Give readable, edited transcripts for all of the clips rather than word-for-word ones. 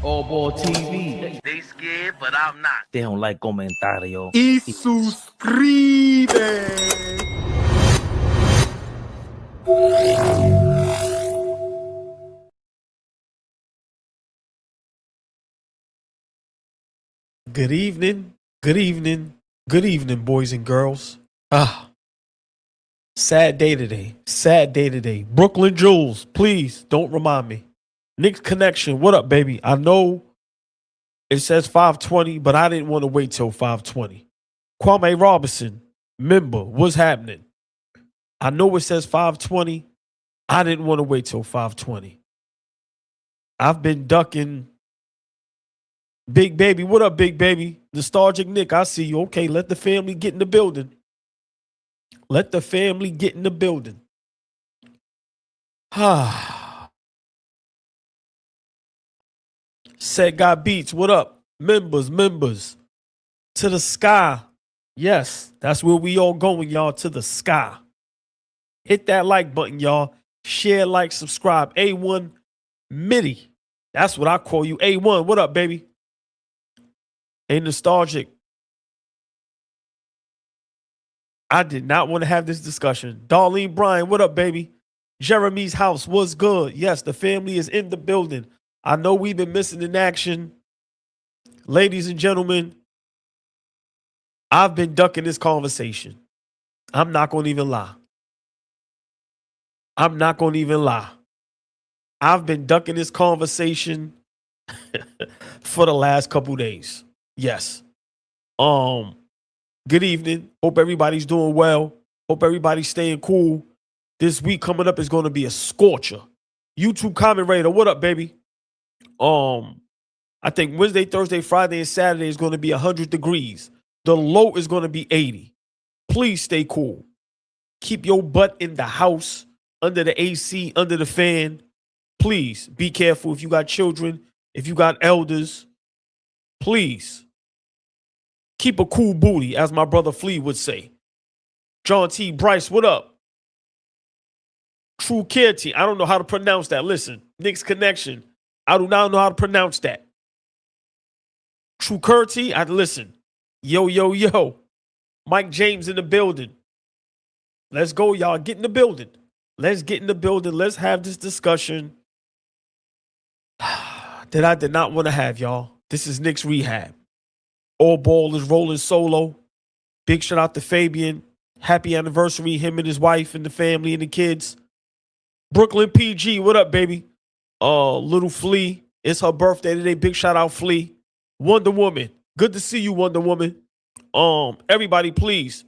AllBall TV. They scared, but I'm not. They don't like comentario. Y suscribe. Good evening, boys and girls. Sad day today. Brooklyn Jules, please don't remind me. Knicks Connection, what up, baby? I know it says 5:20, but I didn't want to wait till 5:20. Kwame Robinson, member, what's happening? I know it says 5:20. I didn't want to wait till 5:20. I've been ducking. Big baby, what up, big baby? Nostalgic Nick, I see you. Okay, let the family get in the building. Said Guy Beats, what up? Members. To the sky. Yes, that's where we all going, y'all, to the sky. Hit that like button, y'all. Share, like, subscribe. A1 Mitty. That's what I call you. A1, what up, baby? A Nostalgic. I did not want to have this discussion. Darlene Bryan, what up, baby? Jeremy's house, what's good? Yes, the family is in the building. I know we've been missing in action. Ladies and gentlemen, I've been ducking this conversation. I'm not going to even lie. I've been ducking this conversation for the last couple days. Yes. Good evening. Hope everybody's doing well. Hope everybody's staying cool. This week coming up is going to be a scorcher. YouTube comment raider, what up, baby? I think Wednesday, Thursday, Friday, and Saturday is going to be 100 degrees. The low is going to be 80. Please stay cool. Keep your butt in the house, under the AC, under the fan. Please be careful if you got children, if you got elders. Please keep a cool booty, as my brother Flea would say. John T. Bryce, what up? True Care T. I don't know how to pronounce that. Listen, Knicks Connection. I do not know how to pronounce that. True Curty, listen. Yo. Mike James in the building. Let's go, y'all. Get in the building. Let's get in the building. Let's have this discussion that I did not want to have, y'all. This is Knicks Rehab. AllBall is rolling solo. Big shout out to Fabian. Happy anniversary, him and his wife and the family and the kids. Brooklyn PG, what up, baby? Little Flea, it's her birthday today. Big shout out, Flea. Wonder Woman, good to see you, Wonder Woman. Everybody, please.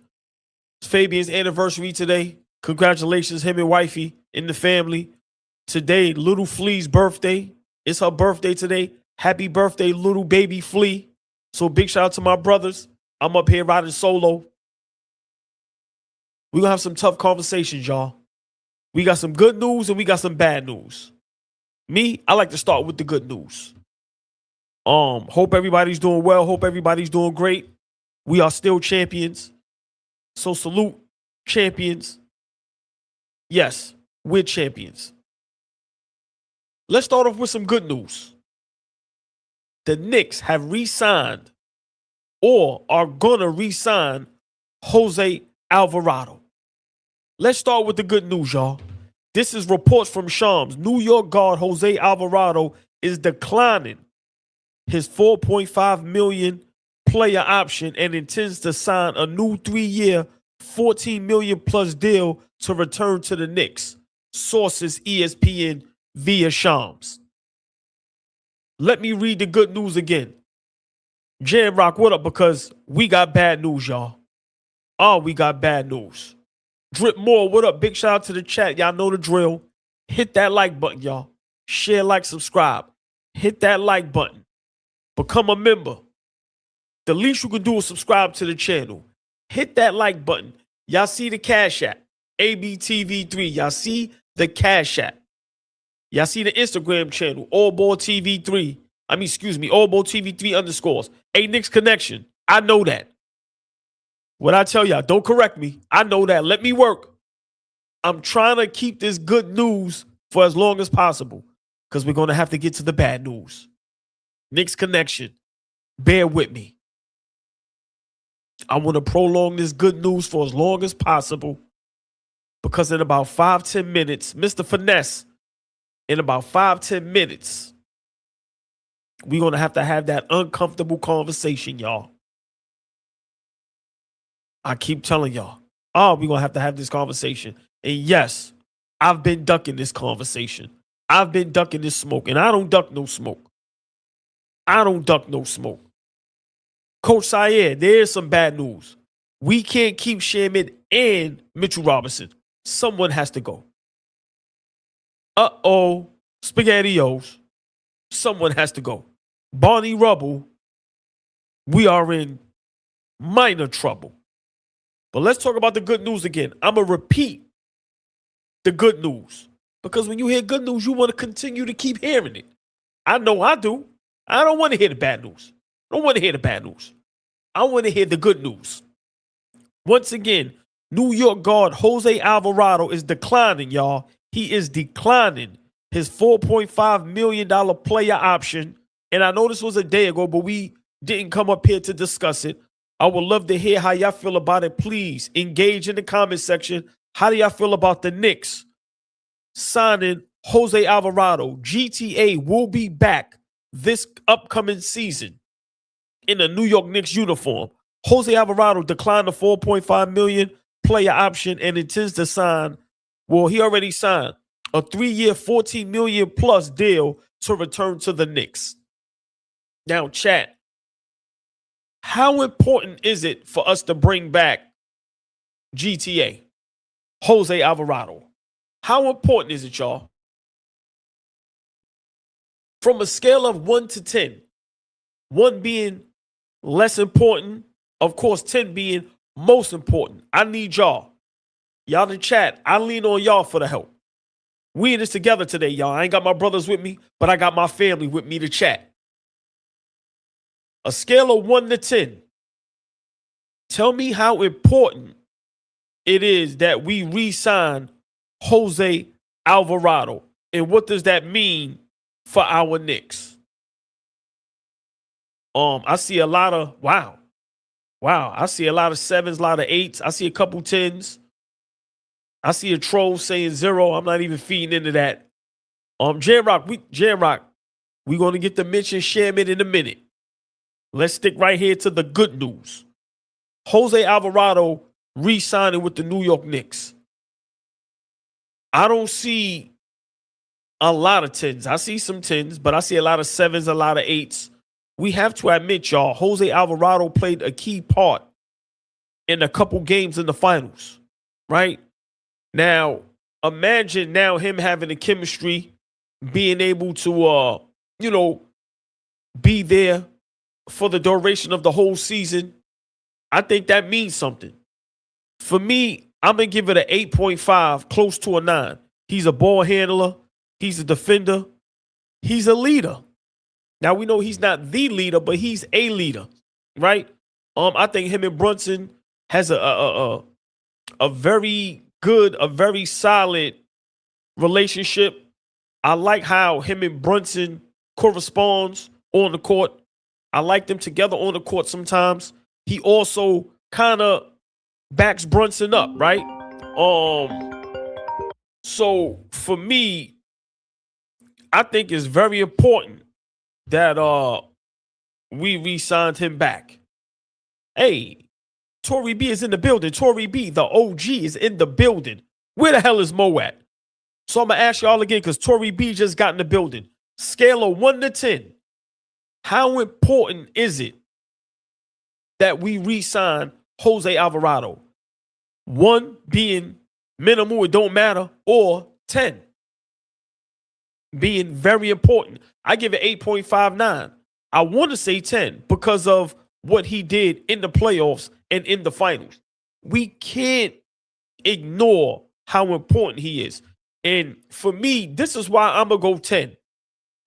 It's Fabian's anniversary today. Congratulations, him and wifey and the family. Today, little Flea's birthday. It's her birthday today. Happy birthday, little baby Flea. So big shout out to my brothers. I'm up here riding solo. We're going to have some tough conversations, y'all. We got some good news and we got some bad news. Me, I like to start with the good news. Hope everybody's doing well. Hope everybody's doing great. We are still champions. So salute, champions. Yes, we're champions. Let's start off with some good news. The Knicks have re-signed or are going to re-sign Jose Alvarado. Let's start with the good news, y'all. This is reports from Shams. New York guard Jose Alvarado is declining his $4.5 million player option and intends to sign a new 3-year, $14 million plus deal to return to the Knicks. Sources ESPN via Shams. Let me read the good news again. Jam Rock, what up? Because we got bad news, y'all. We got bad news. Drip Moore, what up? Big shout out to the chat. Y'all know the drill. Hit that like button, y'all. Share, like, subscribe. Hit that like button. Become a member. The least you can do is subscribe to the channel. Hit that like button. Y'all see the Cash App. ABTV3. Y'all see the Cash App. Y'all see the Instagram channel. AllBall TV3. AllBall TV3 underscores. A Knicks Connection. I know that. What I tell y'all, don't correct me. I know that. Let me work. I'm trying to keep this good news for as long as possible because we're going to have to get to the bad news. Knicks connection. Bear with me. I want to prolong this good news for as long as possible because in about 5-10 minutes, Mr. Finesse, in about 5-10 minutes, we're going to have that uncomfortable conversation, y'all. I keep telling y'all, we're going to have this conversation. And yes, I've been ducking this conversation. I've been ducking this smoke, and I don't duck no smoke. I don't duck no smoke. Coach Syed, there's some bad news. We can't keep Shamet and Mitchell Robinson. Someone has to go. Uh-oh, SpaghettiOs. Someone has to go. Barney Rubble, we are in minor trouble. But let's talk about the good news again. I'm going to repeat the good news. Because when you hear good news, you want to continue to keep hearing it. I know I do. I don't want to hear the bad news. I don't want to hear the bad news. I want to hear the good news. Once again, New York guard Jose Alvarado is declining, y'all. He is declining his $4.5 million player option. And I know this was a day ago, but we didn't come up here to discuss it. I would love to hear how y'all feel about it. Please engage in the comment section. How do y'all feel about the Knicks signing Jose Alvarado? GTA will be back this upcoming season in a New York Knicks uniform. Jose Alvarado declined the $4.5 million player option and intends to sign, well, he already signed a 3-year, $14 million plus deal to return to the Knicks. Now, chat, how important is it for us to bring back GTA, Jose Alvarado? How important is it, y'all? From a scale of 1 to 10, 1 being less important, of course, 10 being most important. I need y'all. Y'all in chat, I lean on y'all for the help. We in this together today, y'all. I ain't got my brothers with me, but I got my family with me to chat. A scale of 1 to 10. Tell me how important it is that we re-sign Jose Alvarado. And what does that mean for our Knicks? I see a lot of, wow. I see a lot of 7s, a lot of 8s. I see a couple 10s. I see a troll saying 0. I'm not even feeding into that. J-Rock, we're going to get to mention Shamet in a minute. Let's stick right here to the good news. Jose Alvarado re-signing with the New York Knicks. I don't see a lot of 10s. I see some 10s, but I see a lot of 7s, a lot of 8s. We have to admit, y'all, Jose Alvarado played a key part in a couple games in the finals, right? Now, imagine now him having the chemistry, being able to, be there for the duration of the whole season. I think that means something. For me, I'm going to give it an 8.5, close to a 9. He's a ball handler. He's a defender. He's a leader. Now, we know he's not the leader, but he's a leader, right? I think him and Brunson has a very good, a very solid relationship. I like how him and Brunson corresponds on the court. I like them together on the court sometimes. He also kind of backs Brunson up, right? So for me, I think it's very important that we re-signed him back. Hey, Tory B is in the building. Tory B, the OG, is in the building. Where the hell is Mo at? So I'm going to ask y'all again because Tory B just got in the building. Scale of 1 to 10. How important is it that we re-sign Jose Alvarado? 1 being minimal, it don't matter, or 10 being very important. I give it 8.59. I want to say 10 because of what he did in the playoffs and in the finals. We can't ignore how important he is. And for me, this is why I'm going to go 10.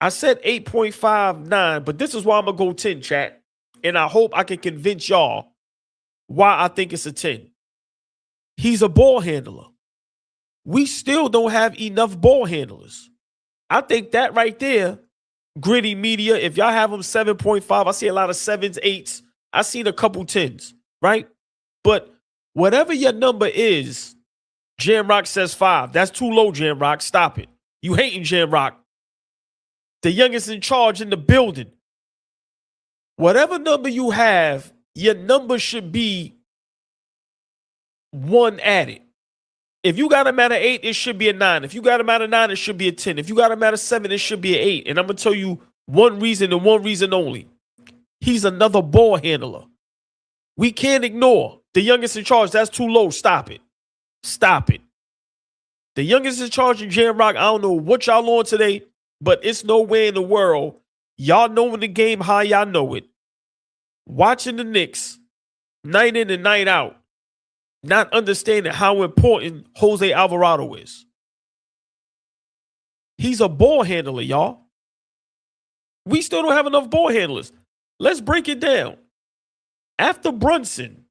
I said 8.59, but this is why I'm going to go 10, chat. And I hope I can convince y'all why I think it's a 10. He's a ball handler. We still don't have enough ball handlers. I think that right there Gritty Media, if y'all have them 7.5, I see a lot of 7s, 8s. I seen a couple 10s, right? But whatever your number is, Jamrock says 5. That's too low, Jamrock. Stop it. You hating Jamrock. The youngest in charge in the building. Whatever number you have, your number should be 1 added. If you got him at an 8, it should be a 9. If you got him at a 9, it should be a 10. If you got him at a 7, it should be an 8. And I'm going to tell you one reason and one reason only. He's another ball handler. We can't ignore the youngest in charge. That's too low. Stop it. Stop it. The youngest in charge in Jamrock, I don't know what y'all on today, but it's no way in the world y'all knowing the game how y'all know it. Watching the Knicks night in and night out, not understanding how important Jose Alvarado is. He's a ball handler, y'all. We still don't have enough ball handlers. Let's break it down. After Brunson,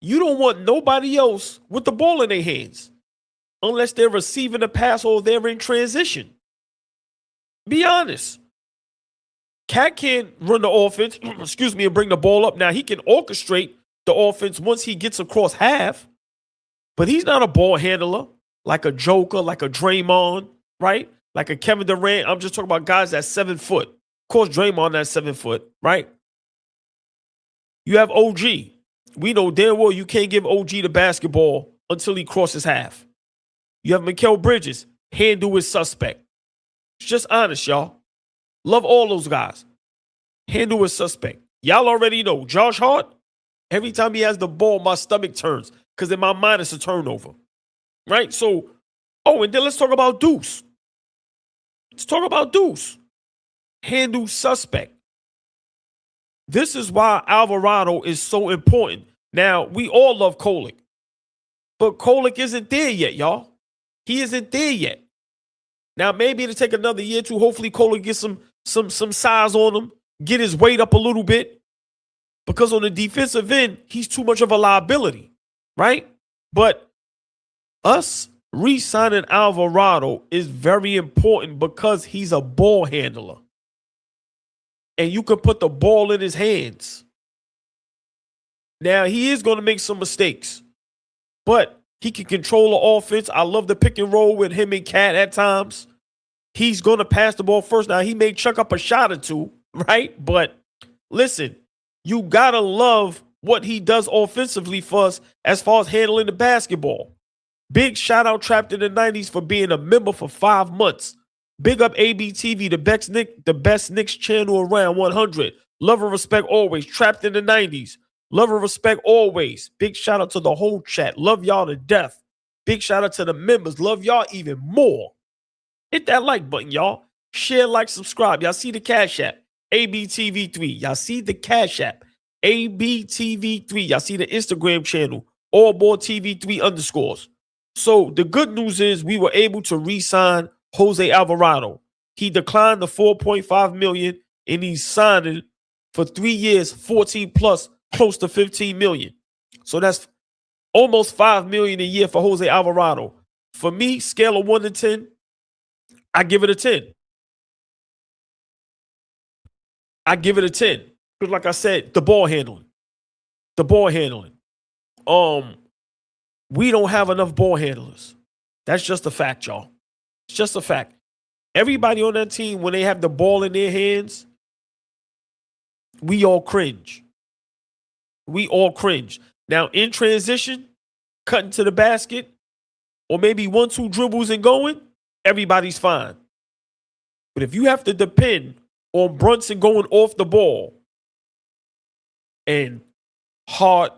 you don't want nobody else with the ball in their hands unless they're receiving a pass or they're in transition. Be honest. Cat can't run the offense, and bring the ball up. Now, he can orchestrate the offense once he gets across half, but he's not a ball handler like a Joker, like a Draymond, right? Like a Kevin Durant. I'm just talking about guys that's 7 foot. Of course, Draymond that's 7 foot, right? You have OG. We know damn well you can't give OG the basketball until he crosses half. You have Mikal Bridges. Handle is suspect. It's just honest, y'all. Love all those guys. Handle is suspect. Y'all already know. Josh Hart, every time he has the ball, my stomach turns because in my mind it's a turnover, right? So, and then let's talk about Deuce. Let's talk about Deuce. Handle suspect. This is why Alvarado is so important. Now, we all love Kolek, but Kolek isn't there yet, y'all. He isn't there yet. Now, maybe it'll take another year to hopefully Kolek get some size on him, get his weight up a little bit, because on the defensive end, he's too much of a liability, right? But us re-signing Alvarado is very important because he's a ball handler. And you can put the ball in his hands. Now, he is going to make some mistakes, but he can control the offense. I love the pick and roll with him and Cat at times. He's going to pass the ball first. Now, he may chuck up a shot or two, right? But listen, you got to love what he does offensively for us as far as handling the basketball. Big shout out Trapped in the 90s for being a member for 5 months. Big up ABTV, the best Knicks channel around 100. Love and respect always. Trapped in the 90s. Love and respect always. Big shout out to the whole chat. Love y'all to death. Big shout out to the members. Love y'all even more. Hit that like button, y'all. Share, like, subscribe. Y'all see the Cash App. ABTV3. Y'all see the Cash App. ABTV3. Y'all see the Instagram channel. AllBall TV 3_. So the good news is we were able to re-sign Jose Alvarado. He declined the $4.5 million and he's signing for 3 years, 14 plus, close to $15 million. So that's almost $5 million a year for Jose Alvarado. For me, scale of 1 to 10, I give it a 10. I give it a 10. Because like I said, the ball handling. The ball handling. We don't have enough ball handlers. That's just a fact, y'all. It's just a fact. Everybody on that team, when they have the ball in their hands, we all cringe. We all cringe. Now, in transition, cutting to the basket, or maybe 1-2 dribbles and going, everybody's fine. But if you have to depend on Brunson going off the ball and Hart,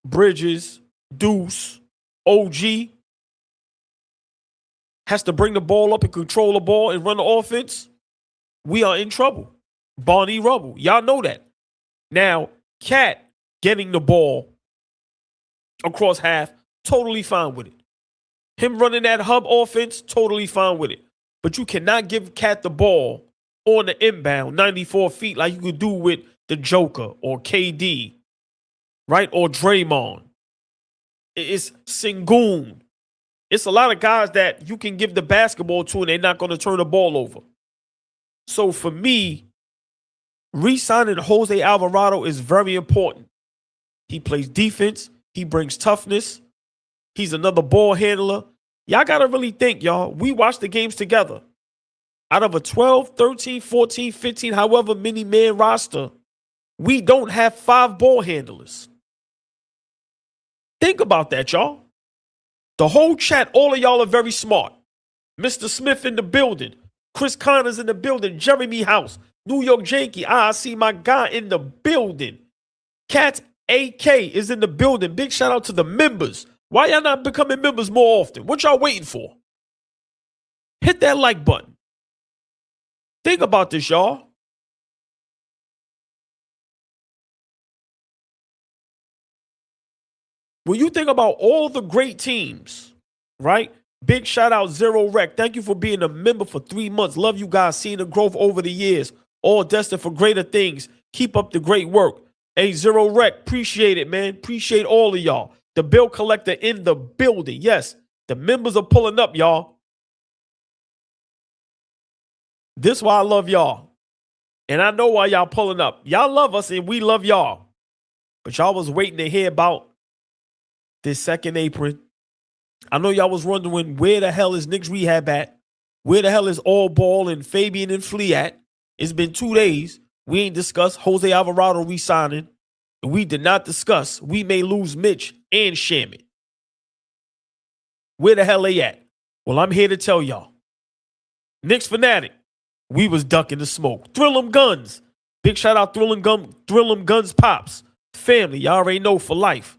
Bridges, Deuce, OG has to bring the ball up and control the ball and run the offense, we are in trouble. Barney Rubble. Y'all know that. Now, Cat getting the ball across half, totally fine with it. Him running that hub offense, totally fine with it. But you cannot give Cat the ball on the inbound, 94 feet, like you could do with the Joker or KD, right? Or Draymond. It's Sengun. It's a lot of guys that you can give the basketball to and they're not going to turn the ball over. So for me, re-signing Jose Alvarado is very important. He plays defense. He brings toughness. He's another ball handler. Y'all got to really think, y'all. We watch the games together. Out of a 12, 13, 14, 15, however many man roster, we don't have 5 ball handlers. Think about that, y'all. The whole chat, all of y'all are very smart. Mr. Smith in the building. Chris Connors in the building. Jeremy House. New York Yankee. I see my guy in the building. Cat AK is in the building. Big shout out to the members. Why y'all not becoming members more often? What y'all waiting for? Hit that like button. Think about this, y'all. When you think about all the great teams, right? Big shout out Zero Rec. Thank you for being a member for 3 months. Love you guys. Seeing the growth over the years. All destined for greater things. Keep up the great work. Hey, Zero Rec. Appreciate it, man. Appreciate all of y'all. The bill collector in the building. Yes, the members are pulling up, y'all. This is why I love y'all. And I know why y'all pulling up. Y'all love us and we love y'all. But y'all was waiting to hear about this second apron. I know y'all was wondering where the hell is Knicks Rehab at? Where the hell is AllBall and Fabian and Flea at? It's been 2 days. We ain't discussed Jose Alvarado re-signing. And we did not discuss we may lose Mitch and Shamet. Where the hell they at? Well, I'm here to tell y'all. Knicks fanatic. We was ducking the smoke. Thrill 'em Guns. Big shout out Thrill 'em Guns Pops. Family, y'all already know for life.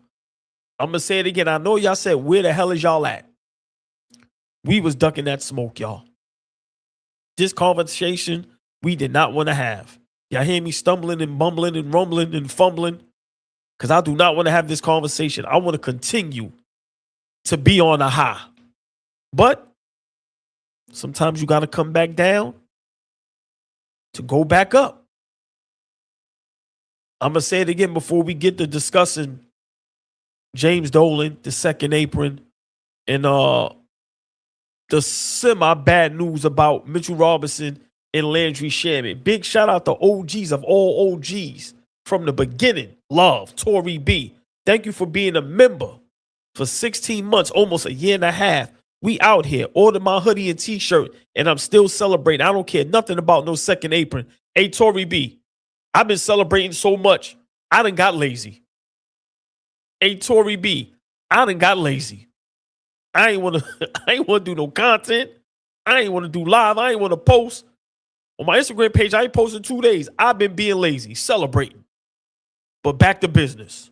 I'm going to say it again. I know y'all said, where the hell is y'all at? We was ducking that smoke, y'all. This conversation we did not want to have. Y'all hear me stumbling and bumbling and rumbling and fumbling? Because I do not want to have this conversation. I want to continue to be on a high. But sometimes you got to come back down to go back up. I'm going to say it again before we get to discussing James Dolan, the second apron, and the semi-bad news about Mitchell Robinson and Landry Shamet. Big shout out to OGs of all OGs from the beginning. Love, Tory B. Thank you for being a member for 16 months, almost a year and a half. We out here. Ordered my hoodie and t-shirt, and I'm still celebrating. I don't care nothing about no second apron. Hey, Tory B, I've been celebrating so much, I done got lazy. Hey, Tory B, I done got lazy. I ain't want to do no content. I ain't want to do live. I ain't want to post. On my Instagram page, I ain't posted 2 days. I've been being lazy, celebrating. But back to business.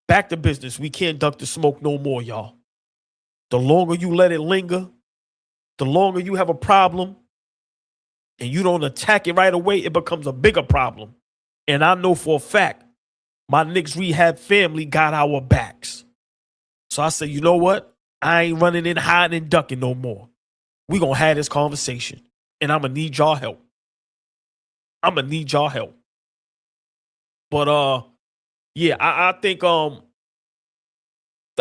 Back to business. We can't duck the smoke no more, y'all. The longer you let it linger, the longer you have a problem, and you don't attack it right away, it becomes a bigger problem. And I know for a fact, my Knicks Rehab family got our backs. So I said, you know what? I ain't running in, hiding, and ducking no more. We gonna have this conversation, and I'm gonna need y'all help. I'm gonna need y'all help. But yeah, I think the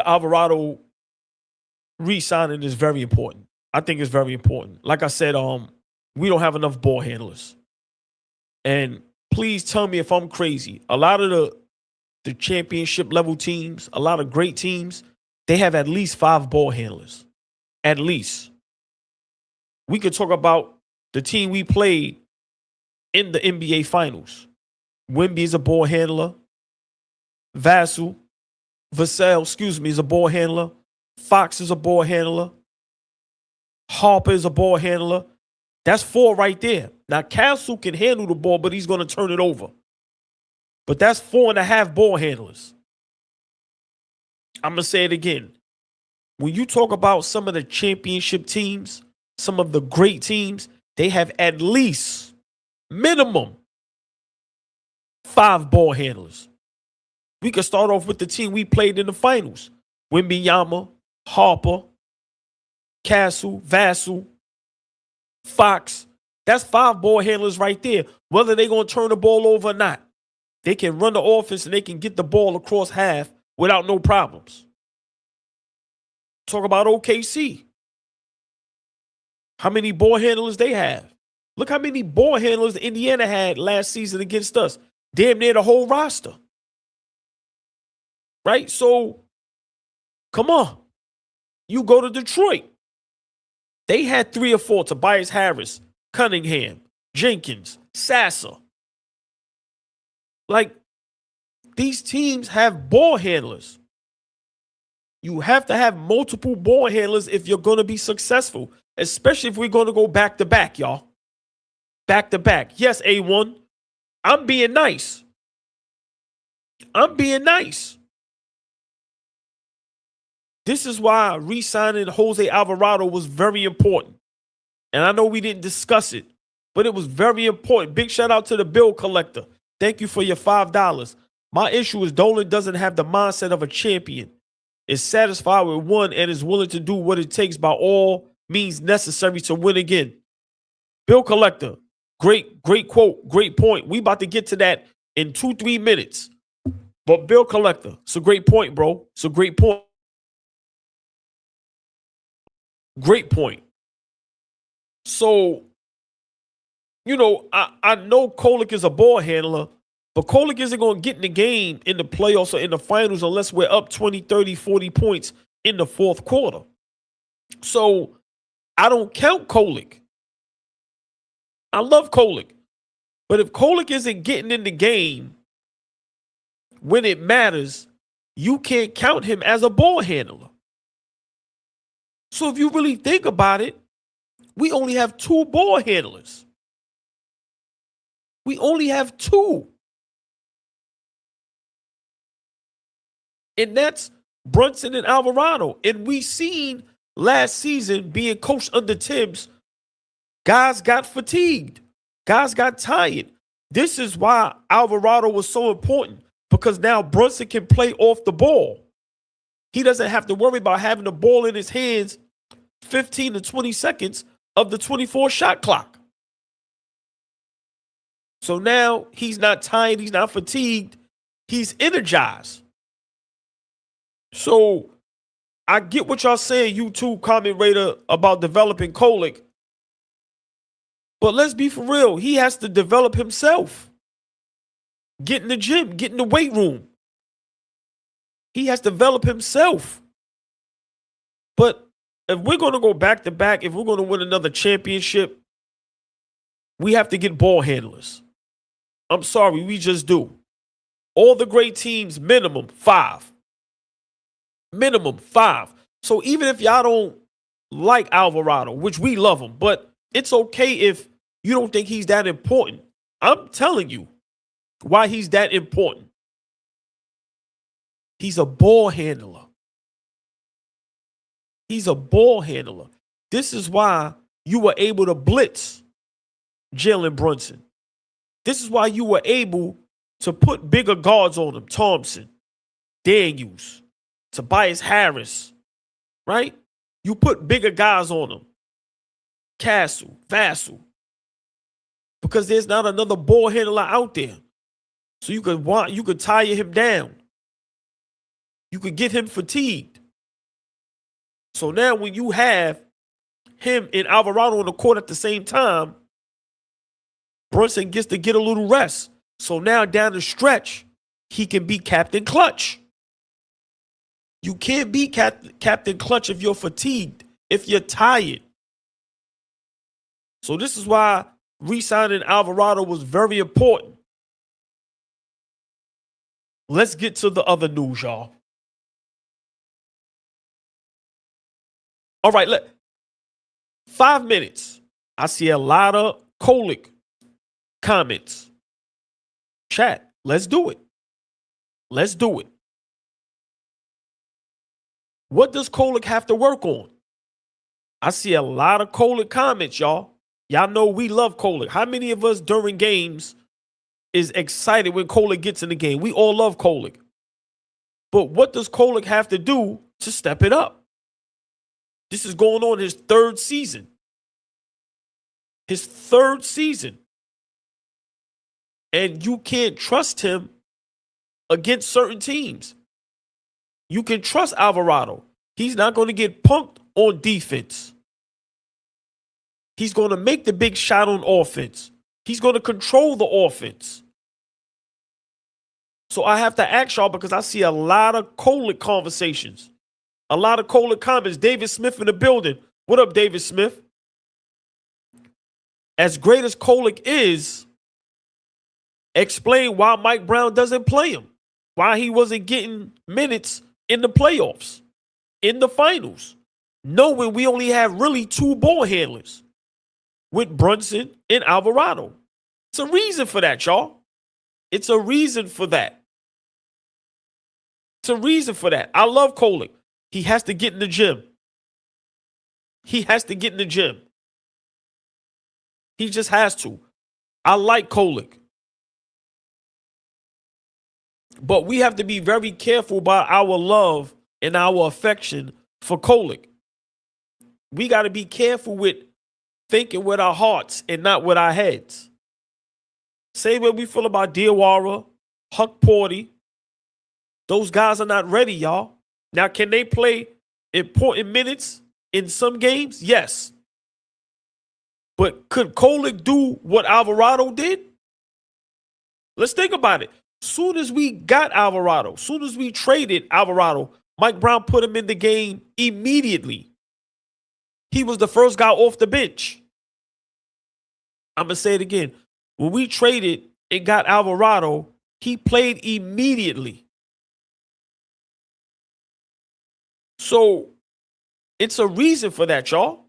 Alvarado re-signing is very important. I think it's very important. Like I said, we don't have enough ball handlers. And please tell me if I'm crazy. A lot of the championship level teams, a lot of great teams, they have at least 5 ball handlers. At least. We could talk about the team we played in the NBA Finals. Wemby is a ball handler. Vassell, is a ball handler. Fox is a ball handler. Harper is a ball handler. That's 4 right there. Now, Castle can handle the ball, but he's going to turn it over. But that's 4.5 ball handlers. I'm going to say it again. When you talk about some of the championship teams, some of the great teams, they have at least minimum 5 ball handlers. We could start off with the team we played in the finals. Wembanyama, Harper, Castle, Vassell, Fox. That's 5 ball handlers right there. Whether they're going to turn the ball over or not. They can run the offense and they can get the ball across half without no problems. Talk about OKC. How many ball handlers they have? Look how many ball handlers Indiana had last season against us. Damn near the whole roster. Right? So, come on. You go to Detroit. They had 3 or 4. Tobias Harris, Cunningham, Jenkins, Sasser. Like, these teams have ball handlers. You have to have multiple ball handlers if you're going to be successful, especially if we're going to go back to back, y'all. Back to back. Yes, A1. I'm being nice. I'm being nice. This is why re-signing Jose Alvarado was very important. And I know we didn't discuss it, but it was very important. Big shout out to the bill collector. Thank you for your $5. My issue is Dolan doesn't have the mindset of a champion. Is satisfied with one and is willing to do what it takes by all means necessary to win again. Bill collector, great quote, great point. We about to get to that in 2-3 minutes. But bill collector, it's a great point, bro. It's a great point. Great point. So, you know, I know Kolek is a ball handler, but Kolek isn't going to get in the game in the playoffs or in the finals unless we're up 20, 30, 40 points in the fourth quarter. So, I don't count Kolek. I love Kolek. But if Kolek isn't getting in the game when it matters, you can't count him as a ball handler. So if you really think about it, we only have 2 ball handlers. We only have 2. And that's Brunson and Alvarado. And we seen last season being coached under Tibbs, guys got fatigued. Guys got tired. This is why Alvarado was so important, because now Brunson can play off the ball. He doesn't have to worry about having the ball in his hands 15 to 20 seconds of the 24 shot clock. So now he's not tired. He's not fatigued. He's energized. So I get what y'all saying, YouTube comment raider, about developing Kolek. But let's be for real. He has to develop himself. Get in the gym. Get in the weight room. He has to develop himself. But if we're going to go back to back, if we're going to win another championship, we have to get ball handlers. I'm sorry, we just do. All the great teams, minimum 5. Minimum 5. So even if y'all don't like Alvarado, which we love him, but it's okay if you don't think he's that important. I'm telling you why he's that important. He's a ball handler. He's a ball handler. This is why you were able to blitz Jalen Brunson. This is why you were able to put bigger guards on him. Thompson, Daniels, Tobias Harris, right? You put bigger guys on him. Castle, Vassell. Because there's not another ball handler out there. So you could tire him down. You could get him fatigued. So now when you have him and Alvarado on the court at the same time, Brunson gets to get a little rest. So now down the stretch, he can be Captain Clutch. You can't be Captain Clutch if you're fatigued, if you're tired. So this is why re-signing Alvarado was very important. Let's get to the other news, y'all. All right, 5 minutes. I see a lot of Kolek comments. Chat, let's do it. Let's do it. What does Kolek have to work on? I see a lot of Kolek comments, y'all. Y'all know we love Kolek. How many of us during games is excited when Kolek gets in the game? We all love Kolek. But what does Kolek have to do to step it up? This is going on his 3rd season. His 3rd season. And you can't trust him against certain teams. You can trust Alvarado. He's not going to get punked on defense. He's going to make the big shot on offense. He's going to control the offense. So I have to ask y'all because I see a lot of Kolek conversations, a lot of Kolek comments. David Smith in the building. What up, David Smith? As great as Kolek is, explain why Mike Brown doesn't play him, why he wasn't getting minutes in the playoffs, in the finals, knowing we only have really 2 ball handlers with Brunson and Alvarado. It's a reason for that, y'all. It's a reason for that. It's a reason for that. I love Kolek. He has to get in the gym. He has to get in the gym. He just has to. I like Kolek. But we have to be very careful about our love and our affection for Kolek. We got to be careful with thinking with our hearts and not with our heads. Same way we feel about Diawara, Huck Porty. Those guys are not ready, y'all. Now, can they play important minutes in some games? Yes. But could Kolek do what Alvarado did? Let's think about it. Soon as we got Alvarado, soon as we traded Alvarado, Mike Brown put him in the game immediately. He was the first guy off the bench. I'm going to say it again. When we traded and got Alvarado, he played immediately. So it's a reason for that, y'all.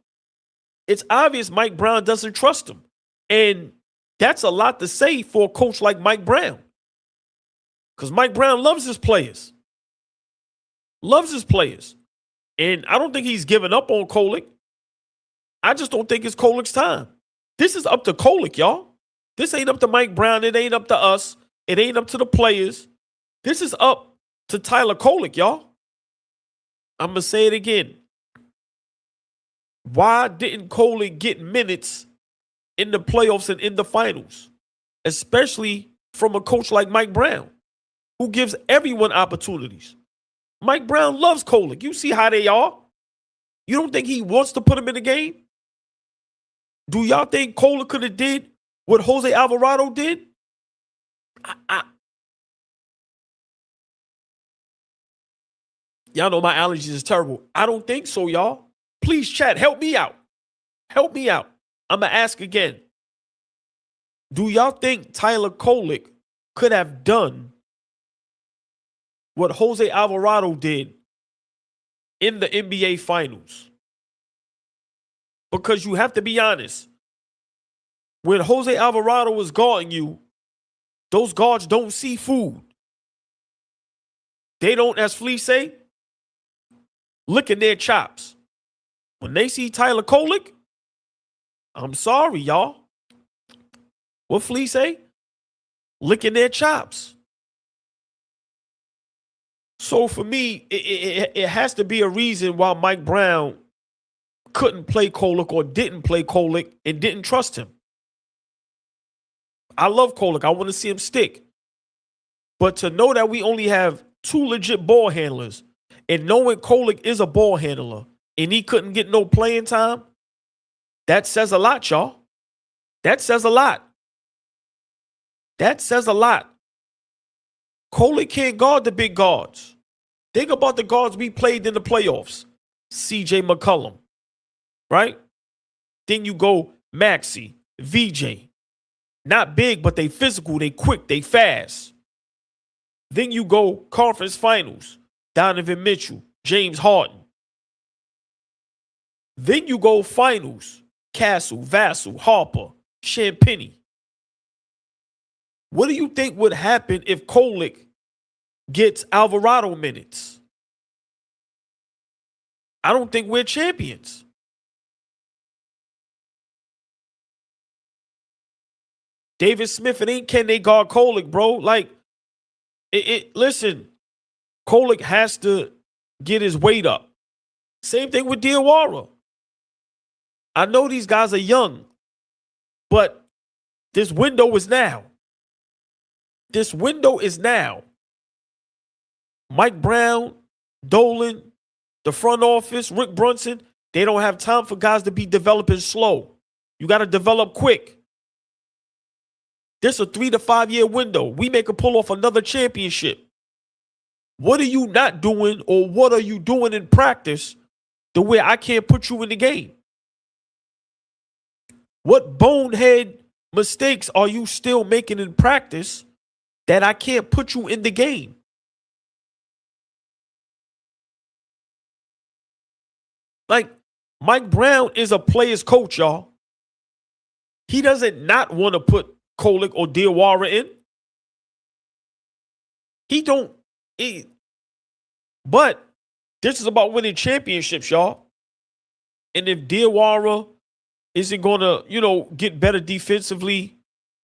It's obvious Mike Brown doesn't trust him. And that's a lot to say for a coach like Mike Brown. Because Mike Brown loves his players. Loves his players. And I don't think he's given up on Kolek. I just don't think it's Kolek's time. This is up to Kolek, y'all. This ain't up to Mike Brown. It ain't up to us. It ain't up to the players. This is up to Tyler Kolek, y'all. I'm going to say it again. Why didn't Kolek get minutes in the playoffs and in the finals? Especially from a coach like Mike Brown, who gives everyone opportunities. Mike Brown loves Kolek. You see how they are. You don't think he wants to put him in the game? Do y'all think Kolek could have did what Jose Alvarado did? Y'all know my allergies is terrible. I don't think so, y'all. Please, chat, help me out. Help me out. I'm going to ask again. Do y'all think Tyler Kolek could have done what Jose Alvarado did in the NBA Finals? Because you have to be honest. When Jose Alvarado was guarding you, those guards don't see food. They don't, as Flea say, licking their chops. When they see Tyler Kolek, I'm sorry, y'all. What Flea say? Licking their chops. So for me, it has to be a reason why Mike Brown couldn't play Kolek or didn't play Kolek and didn't trust him. I love Kolek. I want to see him stick. But to know that we only have 2 legit ball handlers and knowing Kolek is a ball handler and he couldn't get no playing time, that says a lot, y'all. That says a lot. That says a lot. Kolek can't guard the big guards. Think about the guards we played in the playoffs. CJ McCollum, right? Then you go Maxey, VJ. Not big, but they physical, they quick, they fast. Then you go conference finals. Donovan Mitchell, James Harden. Then you go finals. Castle, Vassell, Harper, Champagnie. What do you think would happen if Kolek gets Alvarado minutes? I don't think we're champions. David Smith, it ain't can they guard Kolek, bro. Like, listen, Kolek has to get his weight up. Same thing with Diawara. I know these guys are young, but this window is now. This window is now. Mike Brown, Dolan, the front office, Rick Brunson, they don't have time for guys to be developing slow. You got to develop quick. This is a 3 to 5 year window. We make a pull off another championship. What are you not doing, or what are you doing in practice the way I can't put you in the game? What bonehead mistakes are you still making in practice that I can't put you in the game? Like, Mike Brown is a player's coach, y'all. He doesn't not want to put Kolek or Diawara in. He don't. But this is about winning championships, y'all. And if Diawara isn't going to, get better defensively,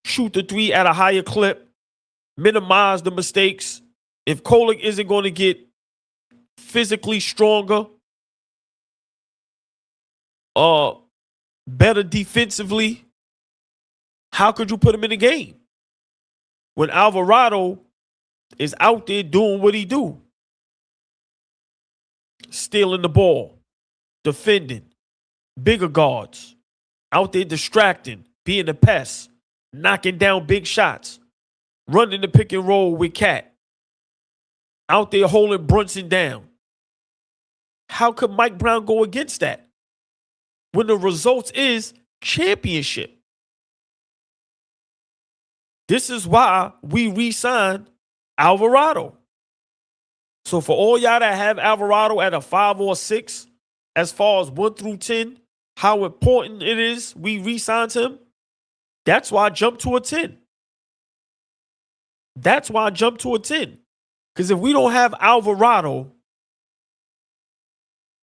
shoot the three at a higher clip, minimize the mistakes, if Kolek isn't going to get physically stronger, better defensively, how could you put him in the game when Alvarado is out there doing what he do? Stealing the ball, defending, bigger guards, out there distracting, being a pest, knocking down big shots, running the pick and roll with Cat, out there holding Brunson down. How could Mike Brown go against that when the results is championship? This is why we re-signed Alvarado. So for all y'all that have Alvarado at a 5 or 6, as far as 1 through 10, how important it is we re-signed him, that's why I jumped to a 10. That's why I jumped to a 10. Because if we don't have Alvarado,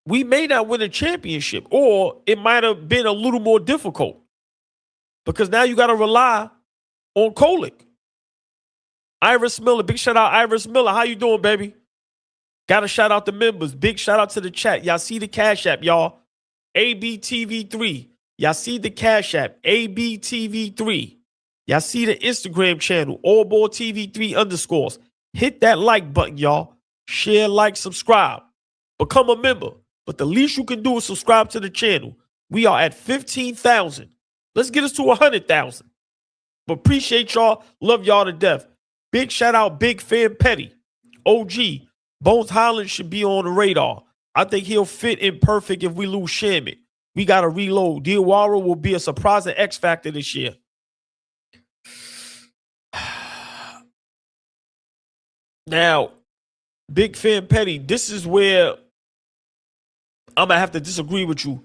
we may not win a championship, or it might have been a little more difficult. Because now you got to rely on Kolek. Iris Miller, big shout out Iris Miller. How you doing, baby? Got to shout out the members. Big shout out to the chat. Y'all see the Cash App, y'all. ABTV3. Y'all see the Cash App. ABTV3. Y'all see the Instagram channel. AllBall TV 3_. Hit that like button, y'all. Share, like, subscribe. Become a member. But the least you can do is subscribe to the channel. We are at 15,000. Let's get us to 100,000. But appreciate y'all. Love y'all to death. Big shout out, Big Fan Petty. OG. Bones Highland should be on the radar. I think he'll fit in perfect if we lose Shamet. We got to reload. Diawara will be a surprising X factor this year. Now, Big Fan Petty, this is where I'm going to have to disagree with you.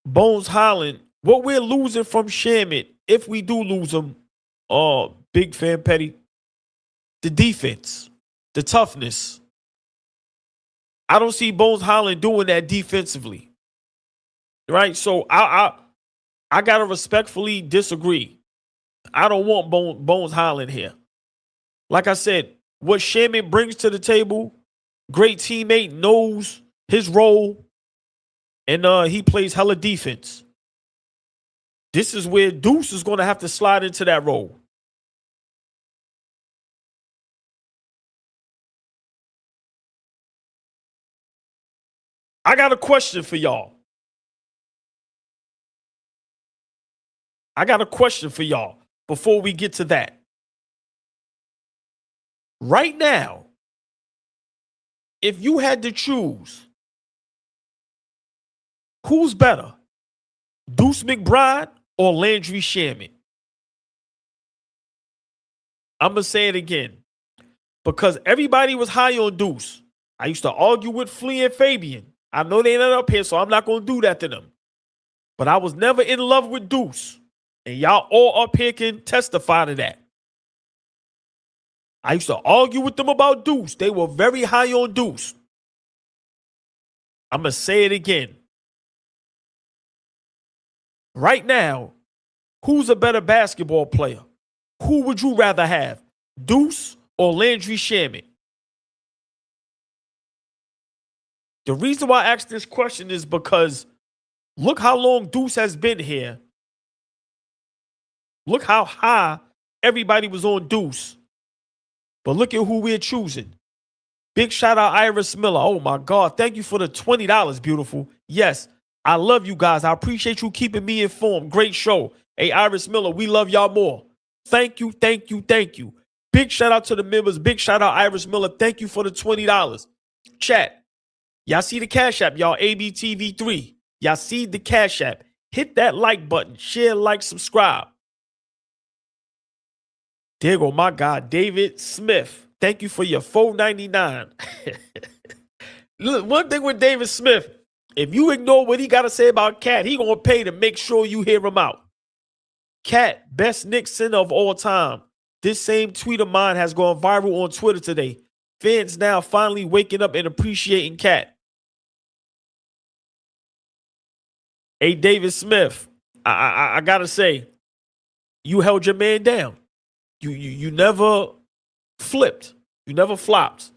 Bones Highland, what we're losing from Shamet, if we do lose him, Big Fan Petty, the defense, the toughness. I don't see Bones Highland doing that defensively. Right? So I got to respectfully disagree. I don't want Bones Highland here. Like I said, what Shamet brings to the table, great teammate, knows his role, and he plays hella defense. This is where Deuce is going to have to slide into that role. I got a question for y'all. Before we get to that. Right now, if you had to choose, who's better, Deuce McBride or Landry Shamet? I'm going to say it again, because everybody was high on Deuce. I used to argue with Flea and Fabian. I know they not up here, so I'm not going to do that to them. But I was never in love with Deuce. And y'all all up here can testify to that. I used to argue with them about Deuce. They were very high on Deuce. I'm going to say it again. Right now, who's a better basketball player? Who would you rather have, Deuce or Landry Shamet? The reason why I asked this question is because look how long Deuce has been here. Look how high everybody was on Deuce. But look at who we're choosing. Big shout out Iris Miller. Oh my God. Thank you for the $20, beautiful. Yes, I love you guys. I appreciate you keeping me informed. Great show. Hey, Iris Miller, we love y'all more. Thank you, thank you, thank you. Big shout out to the members. Big shout out, Iris Miller. Thank you for the $20. Chat. Y'all see the Cash App, y'all. ABTV3. Y'all see the Cash App. Hit that like button. Share, like, subscribe. There go my guy, David Smith. Thank you for your $4.99. Look, one thing with David Smith, if you ignore what he got to say about Cat, he going to pay to make sure you hear him out. Cat, best Knicks center of all time. This same tweet of mine has gone viral on Twitter today. Fans now finally waking up and appreciating Cat. Hey, David Smith, I got to say, you held your man down. You never flipped. You never flopped.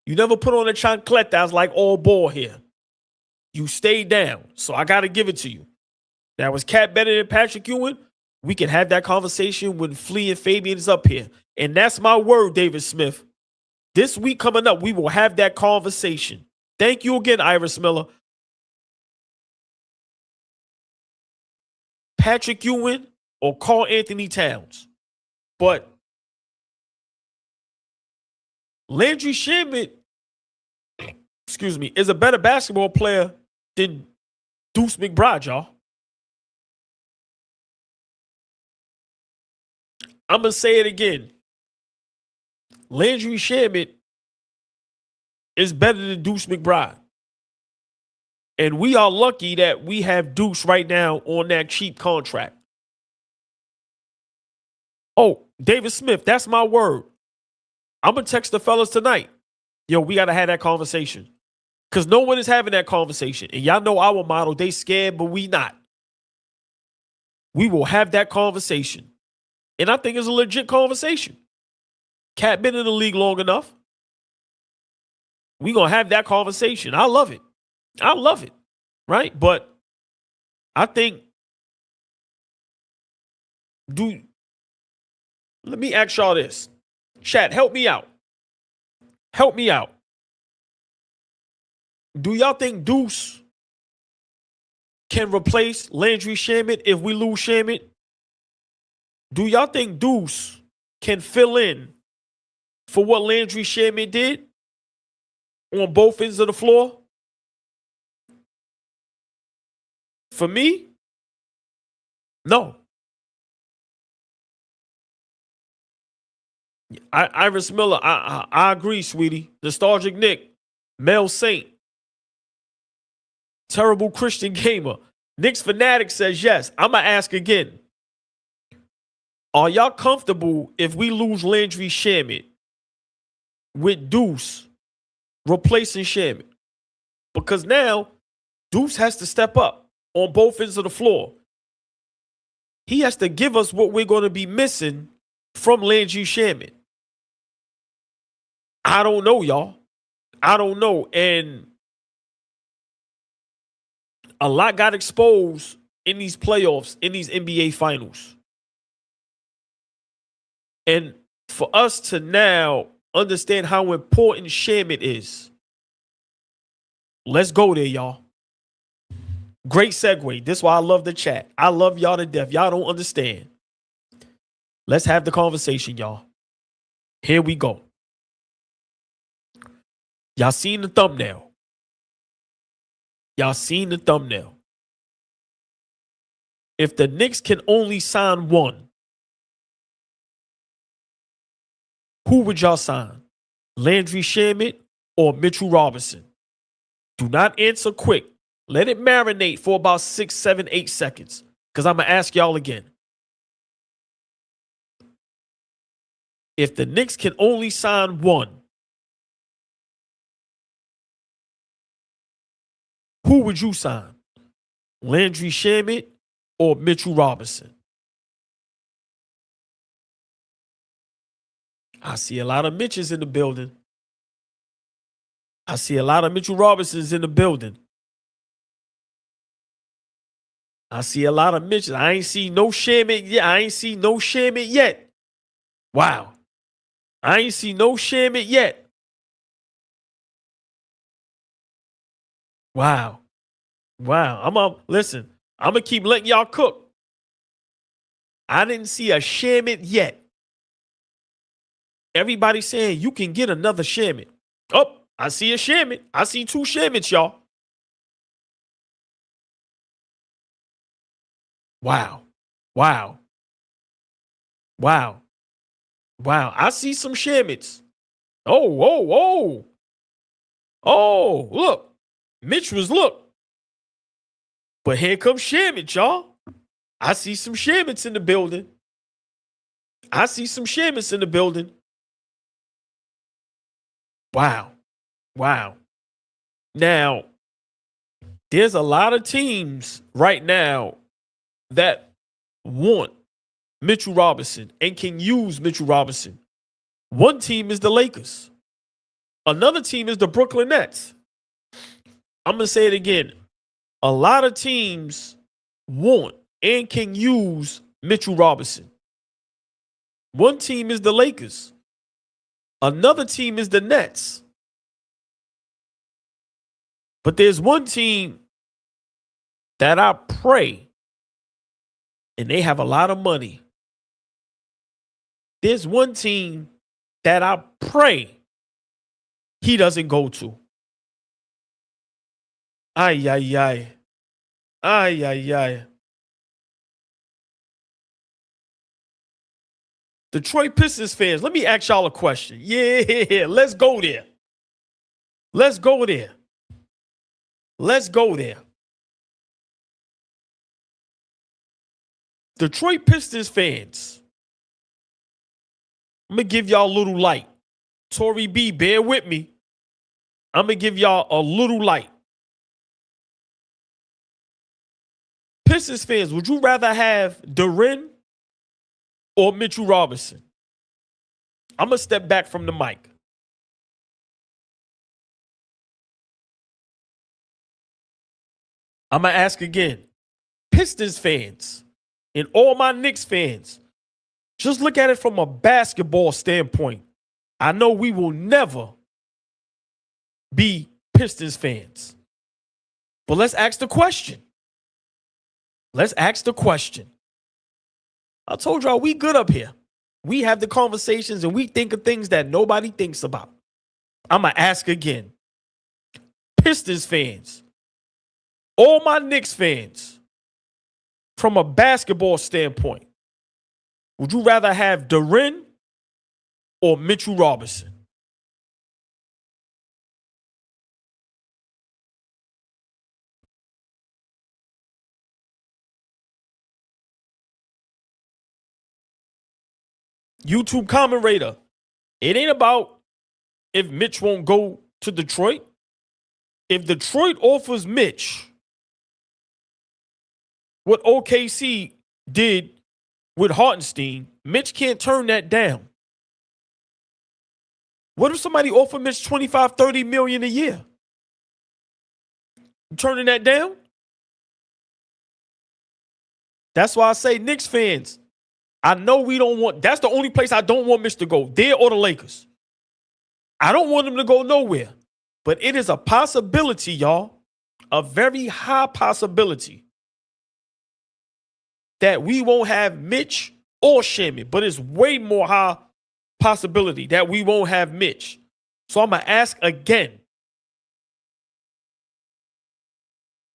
You never put on a chancletas like AllBall here. You stayed down. So I got to give it to you. Now, was Cat better than Patrick Ewing? We can have that conversation when Flea and Fabian is up here. And that's my word, David Smith. This week coming up, we will have that conversation. Thank you again, Iris Miller. Patrick Ewing or Karl Anthony Towns. But Landry Shamet, is a better basketball player than Deuce McBride, y'all. I'm going to say it again. Landry Shamet is better than Deuce McBride. And we are lucky that we have Deuce right now on that cheap contract. Oh, David Smith, that's my word. I'm going to text the fellas tonight. Yo, we got to have that conversation. Because no one is having that conversation. And y'all know our model. They scared, but we not. We will have that conversation. And I think it's a legit conversation. Cat been in the league long enough. We going to have that conversation. I love it. I love it. Right? But I think, let me ask y'all this. Chat, help me out. Help me out. Do y'all think Deuce can replace Landry Shamet if we lose Shamet? Do y'all think Deuce can fill in for what Landry Shamet did on both ends of the floor? For me, no. Iris Miller, I agree, sweetie. Nostalgic Nick, Mel Saint, Terrible Christian Gamer. Knicks Fanatic says yes. I'm going to ask again. Are y'all comfortable if we lose Landry Shamet with Deuce replacing Shamet? Because now Deuce has to step up on both ends of the floor. He has to give us what we're going to be missing from Landry Shamet. I don't know, y'all. I don't know. And a lot got exposed in these playoffs, in these NBA finals. And for us to now understand how important Shamet is, let's go there, y'all. Great segue. This is why I love the chat. I love y'all to death. Y'all don't understand. Let's have the conversation, y'all. Here we go. Y'all seen the thumbnail. Y'all seen the thumbnail. If the Knicks can only sign one, who would y'all sign? Landry Shamet or Mitchell Robinson? Do not answer quick. Let it marinate for about 6, 7, 8 seconds. Because I'm going to ask y'all again. If the Knicks can only sign one, who would you sign? Landry Shamet or Mitchell Robinson? I see a lot of Mitches in the building. I see a lot of Mitchell Robinsons in the building. I see a lot of Mitches. I ain't see no Shamet yet. I ain't see no Shamet yet. Wow. I ain't see no Shamet yet. Wow. Wow. Listen, I'm going to keep letting y'all cook. I didn't see a Shamet yet. Everybody's saying you can get another Shamet. Oh, I see a Shamet. I see 2 Shamets, y'all. Wow. Wow. Wow. Wow. I see some Shamets. Oh. Oh, look. Mitch was look. But here comes Shamet, y'all. I see some Shamets in the building. I see some Shamets in the building. Wow. Wow. Now, there's a lot of teams right now that want Mitchell Robinson and can use Mitchell Robinson. One team is the Lakers. Another team is the Brooklyn Nets. I'm going to say it again. A lot of teams want and can use Mitchell Robinson. One team is the Lakers. Another team is the Nets. But there's one team that I pray, and they have a lot of money. There's one team that I pray he doesn't go to. Ay, ay, ay. Ay, ay, ay. Detroit Pistons fans, let me ask y'all a question. Yeah, let's go there. Let's go there. Let's go there. Detroit Pistons fans, I'm going to give y'all a little light. Tory B, bear with me. I'm going to give y'all a little light. Pistons fans, would you rather have Duren or Mitchell Robinson? I'm going to step back from the mic. I'm going to ask again. Pistons fans and all my Knicks fans, just look at it from a basketball standpoint. I know we will never be Pistons fans. But let's ask the question. Let's ask the question. I told y'all we good up here. We have the conversations and we think of things that nobody thinks about. I'm going to ask again. Pistons fans, all my Knicks fans, from a basketball standpoint, would you rather have Duren or Mitchell Robinson? YouTube commentator, it ain't about if Mitch won't go to Detroit. If Detroit offers Mitch what OKC did with Hartenstein, Mitch can't turn that down. What if somebody offered Mitch 25, 30 million a year? You turning that down? That's why I say Knicks fans, I know we don't want, that's the only place I don't want Mitch to go, there or the Lakers. I don't want him to go nowhere. But it is a possibility, y'all, a very high possibility that we won't have Mitch or Shamet, but it's way more high possibility that we won't have Mitch. So I'm going to ask again.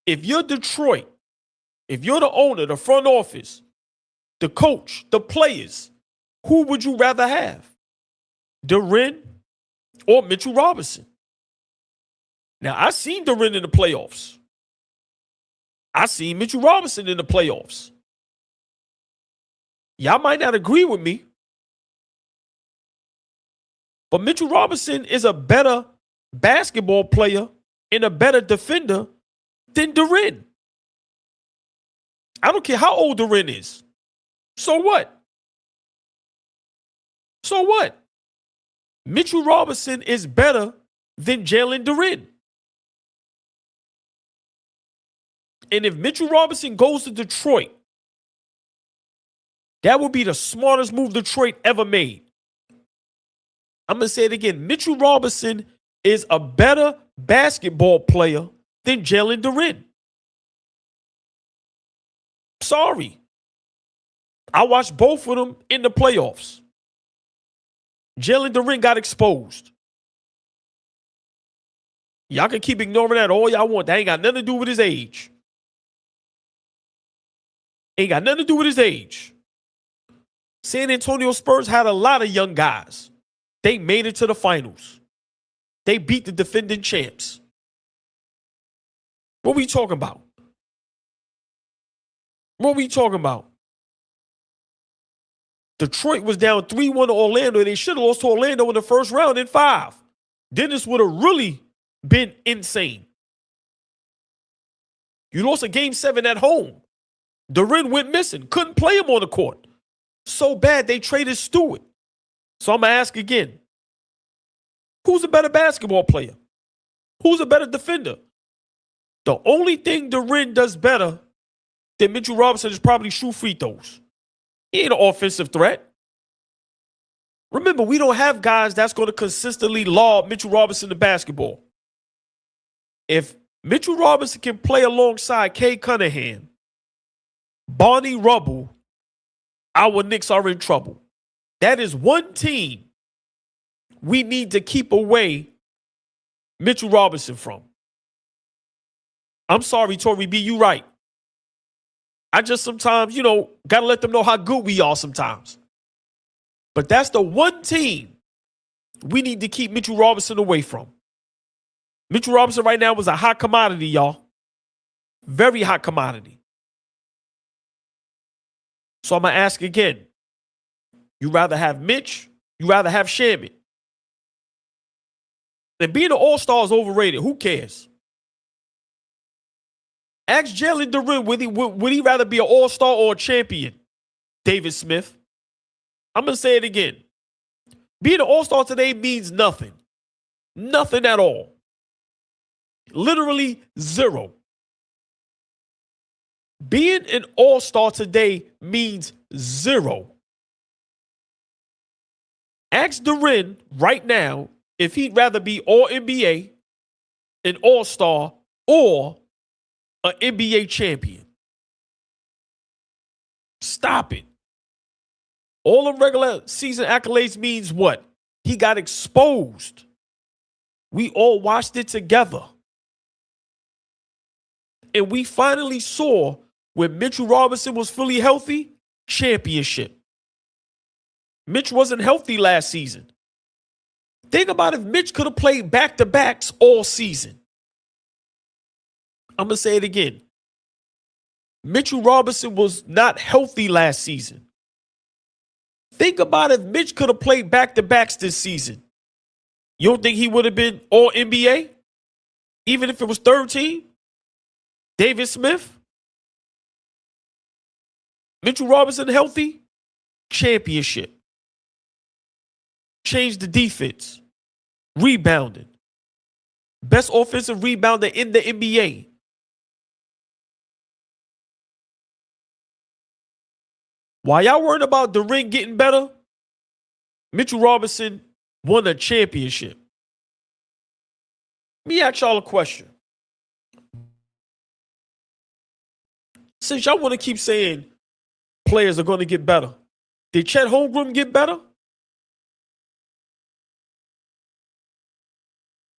If you're Detroit, if you're the owner, the front office, the coach, the players, who would you rather have? Duren or Mitchell Robinson? Now, I seen Duren in the playoffs. I seen Mitchell Robinson in the playoffs. Y'all might not agree with me, but Mitchell Robinson is a better basketball player and a better defender than Duren. I don't care how old Duren is. So what? So what? Mitchell Robinson is better than Jalen Duren. And if Mitchell Robinson goes to Detroit, that would be the smartest move Detroit ever made. I'm going to say it again. Mitchell Robinson is a better basketball player than Jalen Duren. Sorry. I watched both of them in the playoffs. Jalen Duren got exposed. Y'all can keep ignoring that all y'all want. That ain't got nothing to do with his age. Ain't got nothing to do with his age. San Antonio Spurs had a lot of young guys. They made it to the finals. They beat the defending champs. What we talking about? What we talking about? Detroit was down 3-1 to Orlando. They should have lost to Orlando in the first round in 5. Then this would have really been insane. You lost a game 7 at home. Duren went missing. Couldn't play him on the court. So bad they traded Stewart. So I'm going to ask again. Who's a better basketball player? Who's a better defender? The only thing Duren does better than Mitchell Robinson is probably shoot free throws. He ain't an offensive threat. Remember, we don't have guys that's going to consistently lob Mitchell Robinson the basketball. If Mitchell Robinson can play alongside Kay Cunningham, Barney Rubble, our Knicks are in trouble. That is one team we need to keep away Mitchell Robinson from. I'm sorry, Tory B, you right. I just sometimes, got to let them know how good we are sometimes. But that's the one team we need to keep Mitchell Robinson away from. Mitchell Robinson right now was a hot commodity, y'all. Very hot commodity. So I'm going to ask again. You rather have Mitch? You rather have Shamet? And being an all-star is overrated. Who cares? Ask Jalen Duren, would he rather be an all-star or a champion? David Smith. I'm going to say it again. Being an all-star today means nothing. Nothing at all. Literally zero. Being an all-star today means zero. Ask Duren right now if he'd rather be All-NBA, an all-star, or an NBA champion. Stop it. All the regular season accolades means what? He got exposed. We all watched it together. And we finally saw when Mitchell Robinson was fully healthy, championship. Mitch wasn't healthy last season. Think about if Mitch could have played back-to-backs all season. I'm going to say it again. Mitchell Robinson was not healthy last season. Think about if Mitch could have played back-to-backs this season. You don't think he would have been All-NBA? Even if it was third team? David Smith? Mitchell Robinson healthy? Championship. Changed the defense. Rebounding. Best offensive rebounder in the NBA. While y'all worried about Duren getting better, Mitchell Robinson won a championship. Let me ask y'all a question. Since y'all want to keep saying players are going to get better, did Chet Holmgren get better?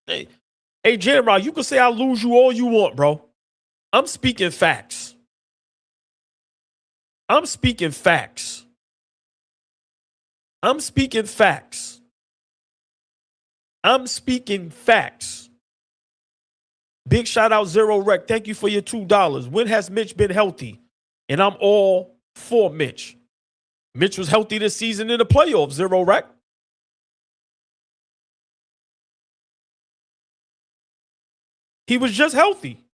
Hey, J-Rod, you can say I lose you all you want, bro. I'm speaking facts. I'm speaking facts. I'm speaking facts. I'm speaking facts. Big shout out Zero Rec. Thank you for your $2. When has Mitch been healthy? And I'm all for Mitch. Mitch was healthy this season in the playoffs, Zero Rec. He was just healthy.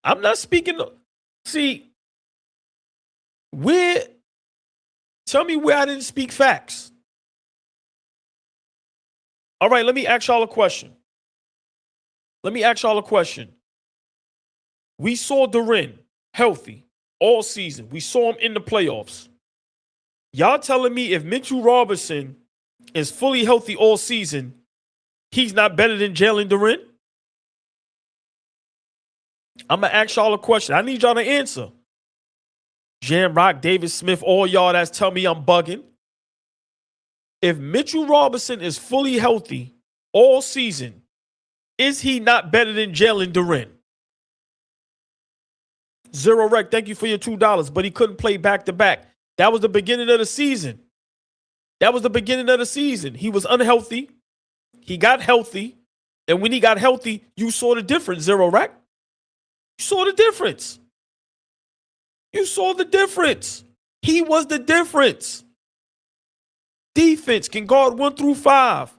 I'm not speaking. See, tell me where I didn't speak facts. All right, let me ask y'all a question. We saw Duren healthy all season. We saw him in the playoffs. Y'all telling me if Mitchell Robinson is fully healthy all season, he's not better than Jalen Duren? I'm going to ask y'all a question. I need y'all to answer. Jam Rock, David Smith, all y'all that's tell me I'm bugging. If Mitchell Robinson is fully healthy all season, is he not better than Jalen Duren? Zero Rec, thank you for your $2, but he couldn't play back-to-back. That was the beginning of the season. That was the beginning of the season. He was unhealthy. He got healthy. And when he got healthy, you saw the difference, Zero Rec. You saw the difference. You saw the difference. He was the difference. Defense can guard 1 through 5.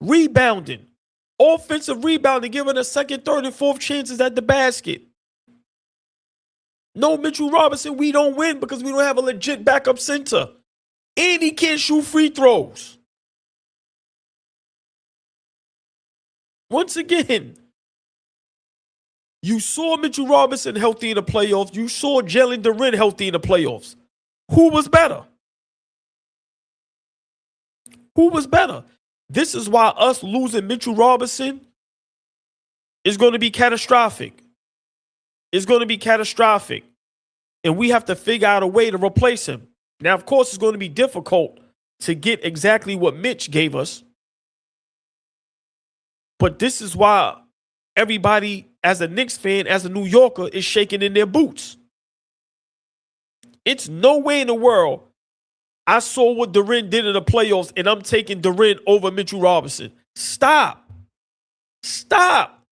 Rebounding. Offensive rebounding, giving us second, third, and fourth chances at the basket. No Mitchell Robinson, we don't win because we don't have a legit backup center. And he can't shoot free throws. Once again, you saw Mitchell Robinson healthy in the playoffs. You saw Jalen Duren healthy in the playoffs. Who was better? Who was better? This is why us losing Mitchell Robinson is going to be catastrophic. It's going to be catastrophic. And we have to figure out a way to replace him. Now, of course, it's going to be difficult to get exactly what Mitch gave us. But this is why everybody, as a Knicks fan, as a New Yorker, is shaking in their boots. It's no way in the world I saw what Duren did in the playoffs, and I'm taking Duren over Mitchell Robinson. Stop. Stop.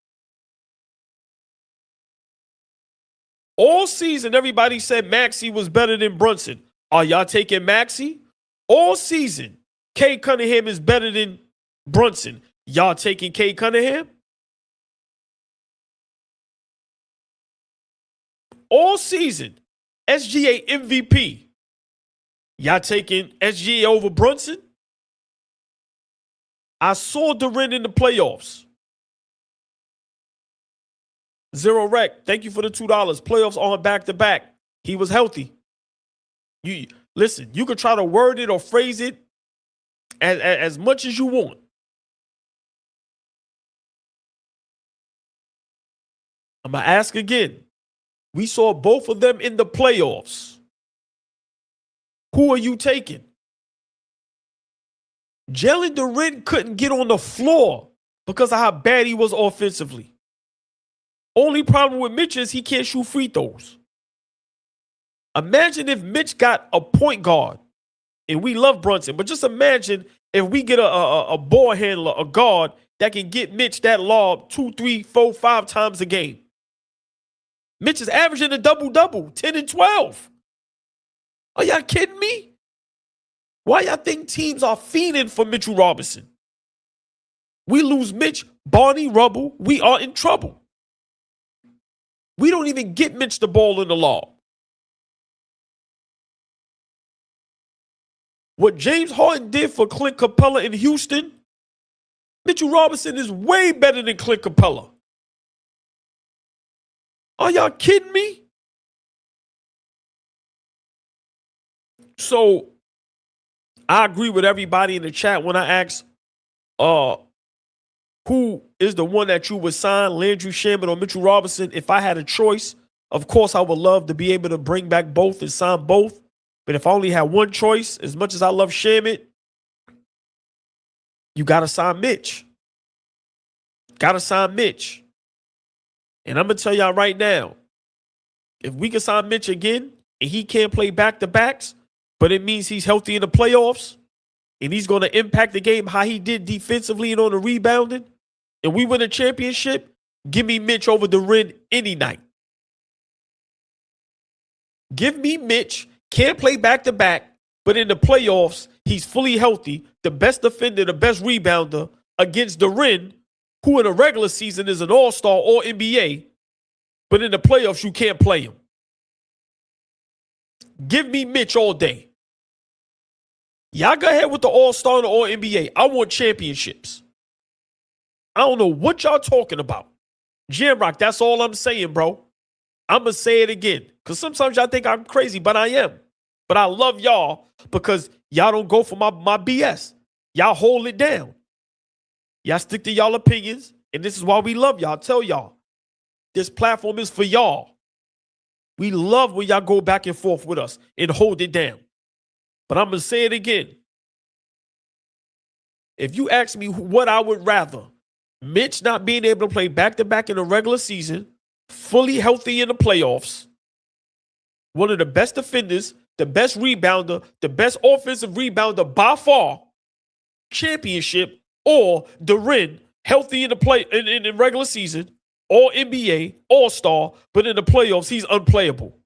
All season, everybody said Maxey was better than Brunson. Are y'all taking Maxey? All season, Kay Cunningham is better than Brunson. Y'all taking Kay Cunningham? All season, SGA MVP. Y'all taking SGA over Brunson? I saw Duren in the playoffs. Zero Rec, thank you for the $2. Playoffs on back-to-back. He was healthy. You listen, you could try to word it or phrase it as much as you want. I'm going to ask again. We saw both of them in the playoffs. Who are you taking? Jalen Duren couldn't get on the floor because of how bad he was offensively. Only problem with Mitch is he can't shoot free throws. Imagine if Mitch got a point guard, and we love Brunson, but just imagine if we get a ball handler, a guard that can get Mitch that lob 2, 3, 4, 5 times a game. Mitch is averaging a double-double, 10 and 12. Are y'all kidding me? Why y'all think teams are fiending for Mitchell Robinson? We lose Mitch, Barney Rubble, we are in trouble. We don't even get Mitch the ball in the lob. What James Harden did for Clint Capella in Houston, Mitchell Robinson is way better than Clint Capella. Are y'all kidding me? So, I agree with everybody in the chat when I ask who is the one that you would sign, Landry Shamet or Mitchell Robinson. If I had a choice, of course, I would love to be able to bring back both and sign both. But if I only had one choice, as much as I love Shamet, you got to sign Mitch. Got to sign Mitch. And I'm going to tell y'all right now, if we can sign Mitch again and he can't play back-to-backs, but it means he's healthy in the playoffs and he's going to impact the game how he did defensively and on the rebounding, and we win a championship, give me Mitch over Duren any night. Give me Mitch. Can't play back-to-back, but in the playoffs, he's fully healthy, the best defender, the best rebounder against Duren, who in a regular season is an all-star, all-NBA, but in the playoffs, you can't play him. Give me Mitch all day. Y'all go ahead with the all-star and the all-NBA. I want championships. I don't know what y'all talking about. Jamrock, that's all I'm saying, bro. I'm going to say it again. Because sometimes y'all think I'm crazy, but I am. But I love y'all because y'all don't go for my BS. Y'all hold it down. Y'all stick to y'all opinions. And this is why we love y'all. I tell y'all. This platform is for y'all. We love when y'all go back and forth with us and hold it down. But I'm going to say it again. If you ask me what I would rather, Mitch not being able to play back-to-back in the regular season, fully healthy in the playoffs, one of the best defenders, the best rebounder, the best offensive rebounder by far, championship, or Duren healthy in the regular season, all NBA, all-star, but in the playoffs, he's unplayable.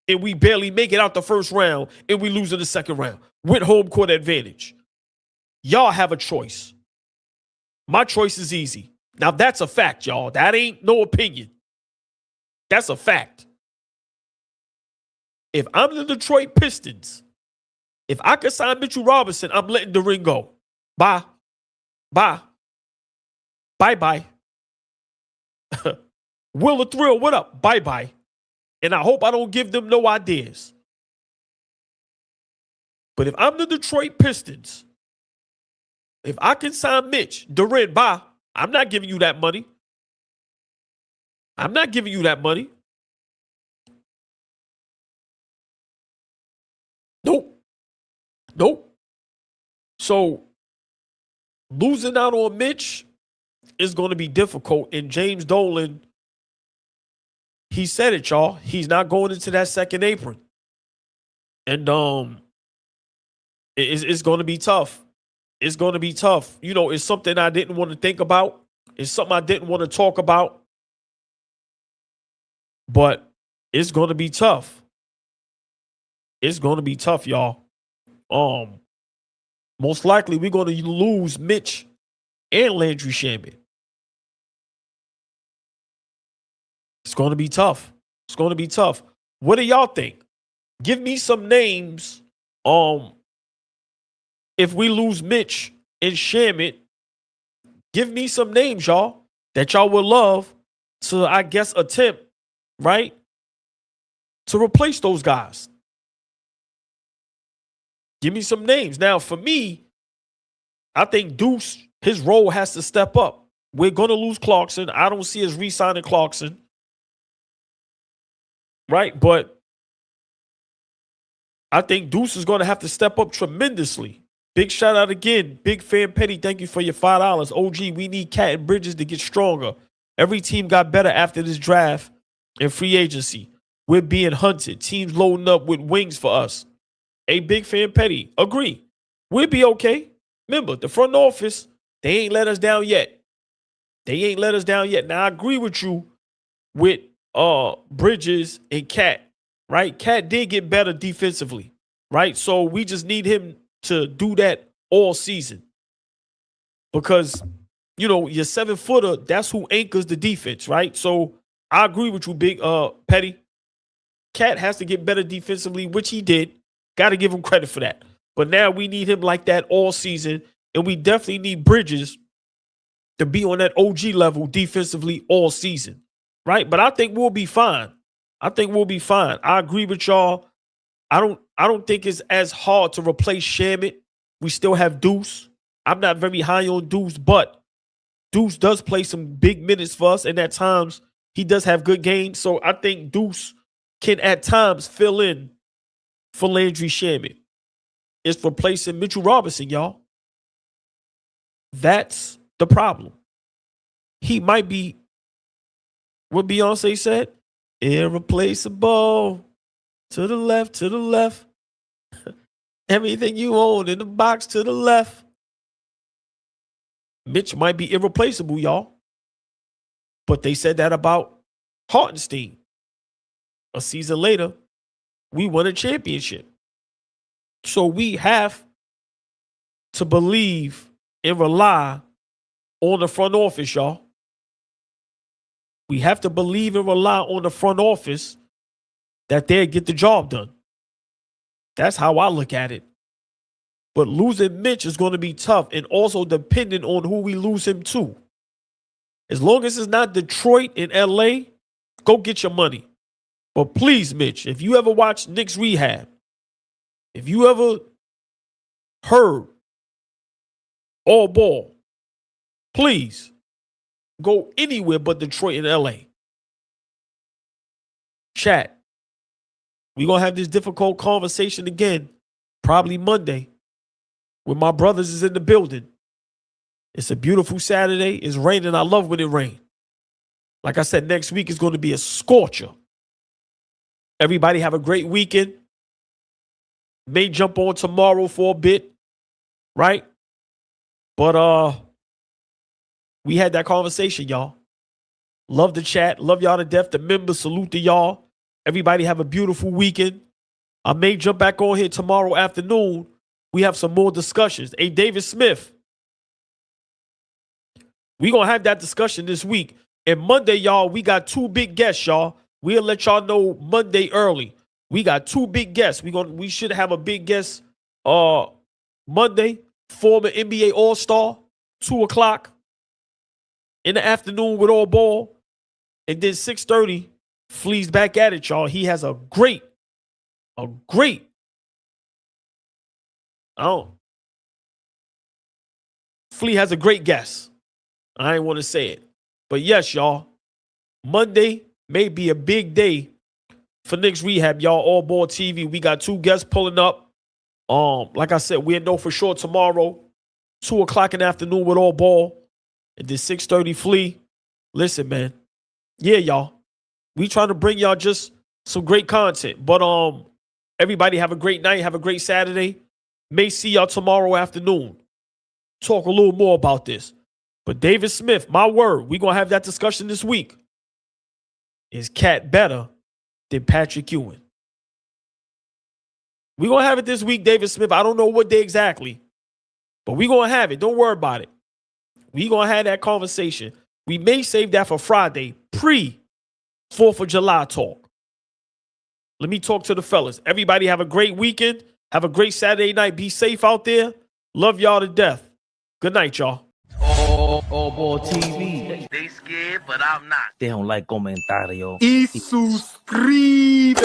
And we barely make it out the first round, and we lose in the second round with home court advantage. Y'all have a choice. My choice is easy. Now, that's a fact, y'all. That ain't no opinion. That's a fact. If I'm the Detroit Pistons, if I could sign Mitchell Robinson, I'm letting Duren go. Bye. Bye. Bye-bye. Will the Thrill, what up? Bye-bye. And I hope I don't give them no ideas. But if I'm the Detroit Pistons, if I can sign Mitch, Duren, bye. I'm not giving you that money. I'm not giving you that money. Nope. Nope. So losing out on Mitch is going to be difficult. And James Dolan, he said it, y'all. He's not going into that second apron. And it's going to be tough. It's going to be tough. You know, it's something I didn't want to think about. It's something I didn't want to talk about. But it's going to be tough. It's going to be tough, y'all. Most likely we're going to lose Mitch and Landry Shamet. It's going to be tough. It's going to be tough. What do y'all think? Give me some names. If we lose Mitch and Shamet, give me some names, y'all, that y'all would love to, I guess, attempt, right, to replace those guys. Give me some names. Now, for me, I think Deuce, his role has to step up. We're going to lose Clarkson. I don't see us re-signing Clarkson. Right? But I think Deuce is going to have to step up tremendously. Big shout out again. Big Fan Petty, thank you for your $5. OG, we need Cat and Bridges to get stronger. Every team got better after this draft and free agency. We're being hunted. Teams loading up with wings for us. A Big Fan Petty, agree. We'll be okay. Remember, the front office, they ain't let us down yet. They ain't let us down yet. Now, I agree with you with Bridges and Cat, right? Cat did get better defensively, right? So we just need him to do that all season. Because, you know, your 7-footer, that's who anchors the defense, right? So I agree with you, Big Petty. Cat has to get better defensively, which he did. Got to give him credit for that. But now we need him like that all season. And we definitely need Bridges to be on that OG level defensively all season. Right? But I think we'll be fine. I think we'll be fine. I agree with y'all. I don't think it's as hard to replace Shamet. We still have Deuce. I'm not very high on Deuce, but Deuce does play some big minutes for us. And at times, he does have good games. So I think Deuce can at times fill in for Landry Shamet. It's replacing Mitchell Robinson, y'all. That's the problem. He might be, what Beyonce said, irreplaceable. To the left, to the left. Everything you own in the box to the left. Mitch might be irreplaceable, y'all. But they said that about Hartenstein. A season later, we won a championship. So we have to believe and rely on the front office, y'all. We have to believe and rely on the front office that they'll get the job done. That's how I look at it. But losing Mitch is going to be tough, and also dependent on who we lose him to. As long as it's not Detroit and LA, go get your money. But please, Mitch, if you ever watch Knicks Rehab, if you ever heard AllBall, please go anywhere but Detroit and LA. Chat. We're going to have this difficult conversation again, probably Monday, when my brothers is in the building. It's a beautiful Saturday. It's raining. I love when it rains. Like I said, next week is going to be a scorcher. Everybody have a great weekend. May jump on tomorrow for a bit, right? But we had that conversation, y'all. Love the chat. Love y'all to death. The members, salute to y'all. Everybody have a beautiful weekend. I may jump back on here tomorrow afternoon. We have some more discussions. Hey, David Smith. We going to have that discussion this week. And Monday, y'all, we got 2 big guests, y'all. We'll let y'all know Monday early. We got 2 big guests. We should have a big guest Monday, former NBA All-Star, 2 o'clock in the afternoon with AllBall. And then 6:30, Flea's back at it, y'all. He has Flea has a great guest. I ain't want to say it. But yes, y'all, Monday may be a big day for Knicks Rehab, y'all. AllBall TV. We got 2 guests pulling up. Like I said, we'll know for sure tomorrow, 2 o'clock in the afternoon with AllBall. And then 6:30 Flea. Listen, man. Yeah, y'all. We trying to bring y'all just some great content. But everybody have a great night. Have a great Saturday. May see y'all tomorrow afternoon. Talk a little more about this. But David Smith, my word, we're going to have that discussion this week. Is Cat better than Patrick Ewing? We're going to have it this week, David Smith. I don't know what day exactly, but we're going to have it. Don't worry about it. We're going to have that conversation. We may save that for Friday, pre-4th of July talk. Let me talk to the fellas. Everybody have a great weekend. Have a great Saturday night. Be safe out there. Love y'all to death. Good night, y'all. AllBall TV. They scared, but I'm not. Deja un like, comentario. Y suscribe.